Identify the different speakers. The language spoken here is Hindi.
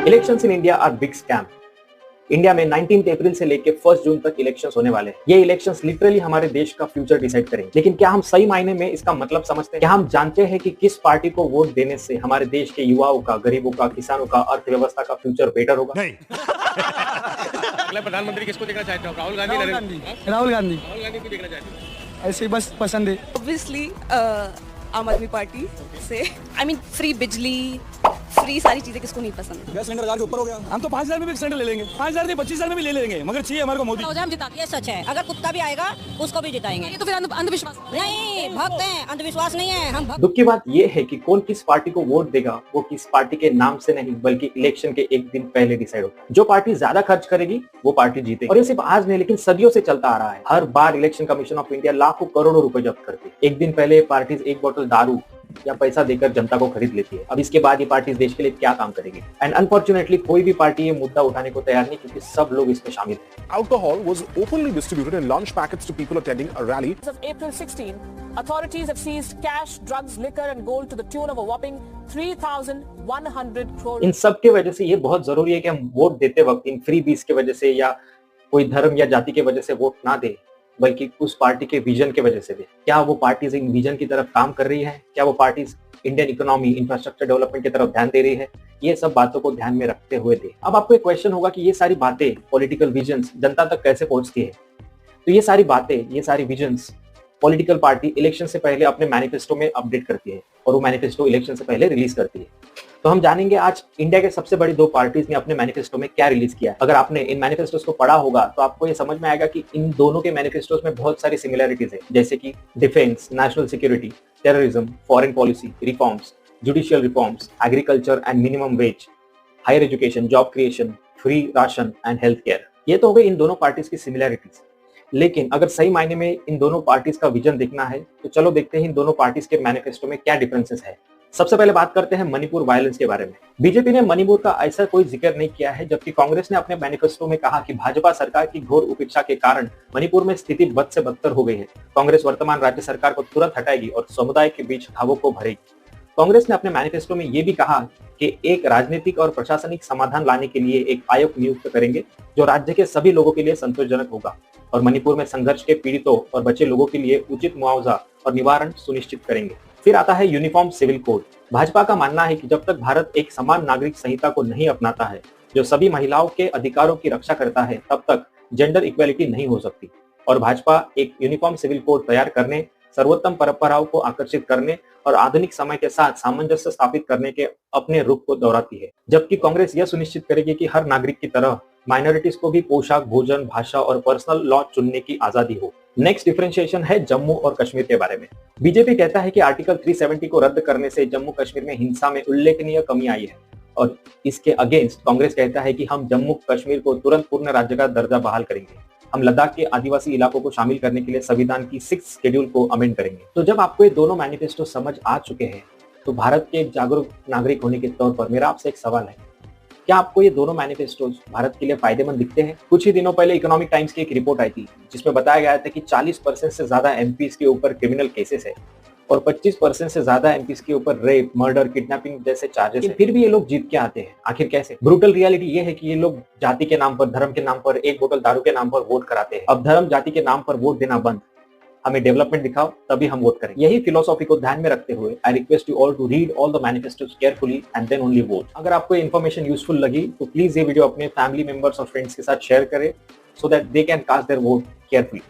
Speaker 1: Elections in India are big scam. India में 19 अप्रैल से लेकर 1 जून तक इलेक्शंस होने वाले हैं। ये इलेक्शंस लिटरली हमारे देश का फ्यूचर डिसाइड करेंगे। लेकिन क्या हम सही मायने में इसका मतलब समझते हैं? क्या हम जानते हैं कि किस पार्टी को वोट देने से हमारे देश के युवाओं का, गरीबों का, किसानों का, अर्थव्यवस्था का फ्यूचर बेटर होगा?
Speaker 2: नहीं।
Speaker 3: अगला प्रधानमंत्री किसको देखना चाहते हो? राहुल गांधी?
Speaker 4: राहुल गांधी
Speaker 3: राहुल गांधी को देखना चाहते हो?
Speaker 4: ऐसे ही बस पसंद है।
Speaker 5: ऑब्वियसली आम आदमी पार्टी से आई मीन फ्री बिजली, फ्री सारी चीजें किसको नहीं पसंद।
Speaker 4: गैस सिलेंडर 1000 के ऊपर हो गया। हम तो 5000 में भी सिलेंडर ले लेंगे, 5000 नहीं 25000 में भी ले लेंगे, मगर चाहिए हमारे को मोदी।
Speaker 6: हम जिताते, ये सच है। अगर कुत्ता भी आएगा उसको भी जिताएंगे। ये तो फिर अंधविश्वास नहीं, भक्त हैं, अंधविश्वास नहीं है। हम
Speaker 1: दुख की बात यह है कि कौन किस पार्टी को वोट देगा वो किस पार्टी के नाम से नहीं बल्कि इलेक्शन के एक दिन पहले डिसाइड होता है। जो पार्टी ज्यादा खर्च करेगी वो पार्टी जीतेगी। और ये सिर्फ आज नहीं लेकिन सदियों से चलता आ रहा है। हर बार इलेक्शन कमीशन ऑफ इंडिया लाखों करोड़ों रुपए जब्त करती है। एक दिन पहले पार्टीज एक बोतल दारू या पैसा देकर जनता को खरीद लेती है। अब इसके बाद ये पार्टी देश के लिए क्या काम करेगी? एंड अनफॉर्चुनेटली कोई भी पार्टी ये मुद्दा उठाने को तैयार नहीं क्योंकि सब लोग इसमें शामिल हैं।
Speaker 2: Alcohol was openly distributed in lunch packets to people attending a rally.
Speaker 7: As of April 16, authorities have seized cash, drugs, liquor and gold to the tune of a whopping 3,100 crore.
Speaker 1: इन सब के वजह से ये बहुत जरूरी है कि हम वोट देते वक्त इन फ्री बीज के वजह से या कोई धर्म या जाति के वजह से वोट ना दे बल्कि उस पार्टी के विजन के वजह से दे। क्या वो पार्टीज इन विजन की तरफ काम कर रही है? क्या वो parties Indian economy, infrastructure development की तरफ ध्यान दे रही है? ये सब बातों को ध्यान में रखते हुए दे। अब आपको एक क्वेश्चन होगा कि ये सारी बातें, पॉलिटिकल विजन्स जनता तक कैसे पहुंचती है? तो ये सारी बातें, ये सारी विजन्स पॉलिटिकल पार्टी इलेक्शन से पहले अपने मैनिफेस्टो में अपडेट करती है और वो मैनिफेस्टो इलेक्शन से पहले रिलीज करती है। तो हम जानेंगे आज इंडिया के सबसे बड़ी दो पार्टीज ने अपने मैनिफेस्टो में क्या रिलीज किया है। अगर आपने इन मैनिफेस्टोस को पढ़ा होगा तो आपको ये समझ में आएगा कि इन दोनों के मैनिफेस्टोस में बहुत सारी सिमिलरिटीज है, जैसे कि defence, national security, terrorism, foreign policy, reforms, judicial reforms, agriculture and minimum wage, higher education, job creation, free ration and health care. ये तो हो गई इन दोनों पार्टीज की सिमिलरिटीज। लेकिन अगर सही मायने में इन दोनों पार्टीज का विजन देखना है तो चलो देखते हैं इन दोनों पार्टीज के मैनिफेस्टो में क्या डिफरेंसेस है। सबसे पहले बात करते हैं मणिपुर वायलेंस के बारे में। बीजेपी ने मणिपुर का ऐसा कोई जिक्र नहीं किया है, जबकि कांग्रेस ने अपने मैनिफेस्टो में कहा कि भाजपा सरकार की घोर उपेक्षा के कारण मणिपुर में स्थिति बद से बदतर हो गई है। कांग्रेस वर्तमान राज्य सरकार को तुरंत हटाएगी और समुदाय के बीच घावों को भरेगी। कांग्रेस ने अपने मैनिफेस्टो में यह भी कहा कि एक राजनीतिक और प्रशासनिक समाधान लाने के लिए एक आयोग नियुक्त करेंगे जो राज्य के सभी लोगों के लिए संतोषजनक होगा और मणिपुर में संघर्ष के पीड़ितों और बचे लोगों के लिए उचित मुआवजा और निवारण सुनिश्चित करेंगे। फिर आता है यूनिफॉर्म सिविल कोड। भाजपा का मानना है कि जब तक भारत एक समान नागरिक संहिता को नहीं अपनाता है जो सभी महिलाओं के अधिकारों की रक्षा करता है, तब तक जेंडर इक्वेलिटी नहीं हो सकती और भाजपा एक यूनिफॉर्म सिविल कोड तैयार करने, सर्वोत्तम परंपराओं को आकर्षित करने और आधुनिक समय के साथ सामंजस्य स्थापित करने के अपने रुख को दोहराती है। जबकि कांग्रेस यह सुनिश्चित करेगी कि हर नागरिक की तरह माइनॉरिटीज को भी पोशाक, भोजन, भाषा और पर्सनल लॉ चुनने की आजादी हो। नेक्स्ट डिफरेंशिएशन है जम्मू और कश्मीर के बारे में। बीजेपी कहता है कि आर्टिकल 370 को रद्द करने से जम्मू कश्मीर में हिंसा में उल्लेखनीय कमी आई है और इसके अगेंस्ट कांग्रेस कहता है कि हम जम्मू कश्मीर को तुरंत पूर्ण राज्य का दर्जा बहाल करेंगे। हम लद्दाख के आदिवासी इलाकों को शामिल करने के लिए संविधान की 6th शेड्यूल को अमेंड करेंगे। तो जब आपको ये दोनों मैनिफेस्टो समझ आ चुके हैं तो भारत के एक जागरूक नागरिक होने के तौर पर मेरा आपसे एक सवाल है, क्या आपको ये दोनों मैनिफेस्टोज भारत के लिए फायदेमंद दिखते हैं? कुछ ही दिनों पहले इकोनॉमिक टाइम्स की एक रिपोर्ट आई थी जिसमें बताया गया था कि 40% से ज्यादा एमपीज के ऊपर क्रिमिनल केसेस है और 25% से ज्यादा एमपीज के ऊपर रेप, मर्डर, किडनैपिंग जैसे चार्जेस है। फिर भी ये लोग जीत के आते हैं, आखिर कैसे? ब्रूटल रियलिटी ये है कि ये लोग जाति के नाम पर, धर्म के नाम पर, एक बोतल दारू के नाम पर वोट कराते हैं। अब धर्म, जाति के नाम पर वोट देना बंद, हमें डेवलपमेंट दिखाओ तभी हम वोट करें। यही फिलोसॉफी को ध्यान में रखते हुए I request you all to read all the manifestos carefully and then only vote. अगर आपको ये इन्फॉर्मेशन यूजफुल लगी तो प्लीज ये वीडियो अपने फैमिली मेंबर्स और फ्रेंड्स के साथ शेयर करें so that they can cast their vote carefully.